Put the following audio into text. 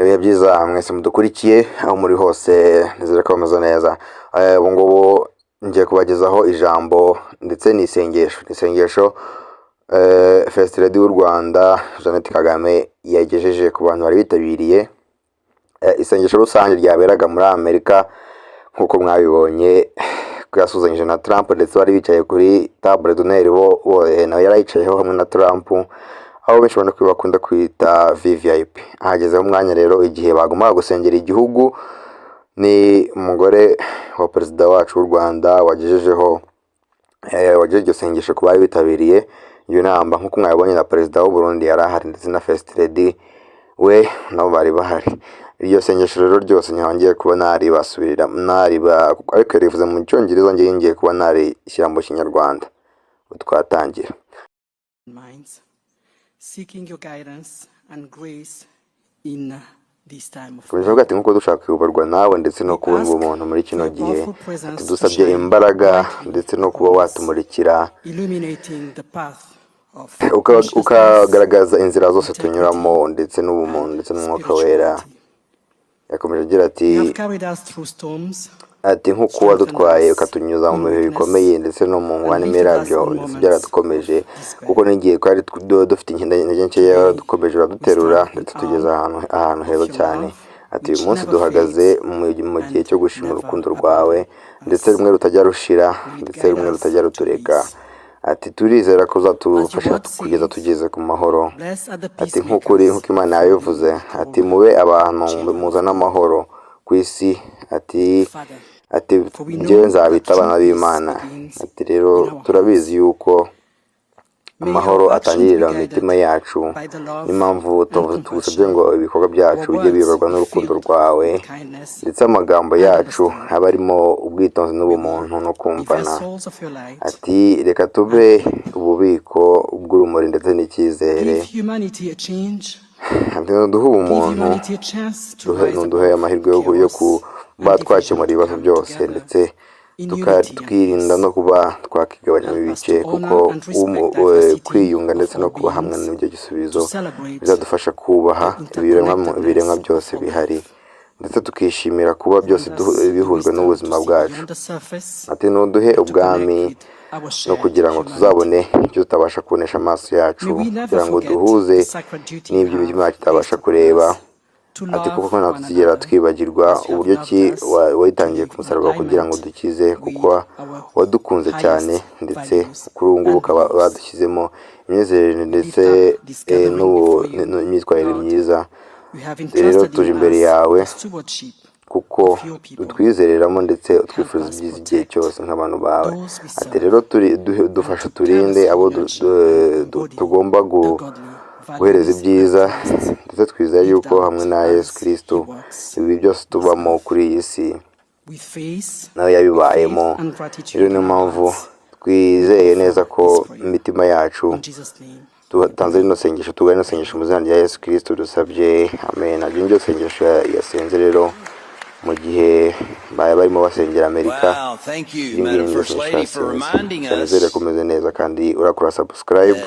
Ibihe byiza mwese mudukurikiye aho muri hose nizere ko bameze neza. Ubu ngubu ngiye kubagezaho ijambo ndetse n'isengesho First Lady w'u Rwanda Jeanettekagame yagejeje ku bantu bari bitabiriye isengesho rusange ryaberaga muri Amerika nkuko mwabibonye yasuzanyije na Tramp, ndetse bari bicaye kuri table d'honneur bo nawe yarayicayeho hamwe na Tramp, aho benshi ubona ko bakunda kwita VVIP. Hagezeho umwanya rero igihe bagombaga gusengera igihugu, ni umugore wa perezida wacu w'u Rwanda wagejeje iryo sengesho ku bari bitabiriye iyo nama. Nk'uko mwabibonye na perezida w'u Burundi yari ahari ndetse na First Lady we nabo bari bahari. Iryo sengesho rero ryose ngiye kuba naribasubirira ariko rivuze mu cyongereza, ngiye kuba narishyira mu kinyarwanda. Twatangira. Seeking your guidance and grace in this time of Kubivuga ati nkuko dushaka kuyoborwa nawe ndetse no kubona umuntu muri kino gihe, dusabye imbaraga ndetse no kuba watumurikira, ukagaragaza inzira zose tunyuramo ndetse n'ubumuntu ndetse n'umwuka wera. Yakomeje agira ati nk'uko wadutwaye ukatunyuza mu bihe bikomeye ndetse no mu ngwani mirabyo, ndetse byaradukomeje kuko n'igihe twari dufite intege nkeya dukomeje uraduterura ndetse tugeze ahantu heza cyane. Ati uyu munsi duhagaze mu gihe cyo gushima urukundo rwawe ndetse rumwe rutajya rushira ndetse rumwe rutajya rutureka. Ati turizera ko uzatufasha kugeza tugeze ku mahoro. Ati nk'uko Imana yabivuze, ati mube abantu muzana amahoro ku isi. Ati njyewe nzabita abana b'Imana. Ati rero turabizi yuko amahoro atangirira mu mitima yacu, n'impamvu tugusabye ngo ibikorwa byacu bijye biyoborwa n'urukundo rwawe ndetse amagambo yacu aba arimo ubwitonzi n'ubumuntu no kumvana. Ati reka tube ububiko bw'urumuri ndetse n'icyizere. Duhe ubumuntu, duhe amahirwe yo kuba twakemura ibibazo byose ndetse tukirinda no kuba twakigabanya mu bice, kuko kwiyunga ndetse no kuba hamwe n'ibyo gisubizo bizadufasha kubaha ibiremwa byose bihari ndetse tukishimira kuba byose bihujwe n'ubuzima bwacu. Ati nuduhe ubwami no kugira ngo tuzabone ibyo tutabasha kubonesha amaso yacu, kugira ngo duhuze n'ibyo imitima yacu itabasha kureba. Ati kuko ntabwo tuzigera twibagirwa uburyo ki wayitangiye ku musaraba kugira ngo dukize, kuko wadukunze cyane ndetse kuri ubu ngubu ukaba badushyizemo imyizerere ndetse n'imyitwarire myiza. Rero tuje imbere yawe kuko utwizereramo ndetse utwifuza ibyiza igihe cyose nk'abantu bawe. Ati rero dufashe turinde abo tugomba guhereza ibyiza ndetse twizeye yuko hamwe na Yesu Kristo ibi byose tubamo kuri iyi si nawe yabibayemo. Rero niyo mpamvu twizeye neza ko imitima yacu tutanze rino sengesho, tugana rino sengesho mu izina rya Yesu Kristo dusabye, amen. Iryo niryo sengesho yasenze rero mu gihe barimo basengera Amerika. Nizere ko umeze neza kandi urakora subscribe.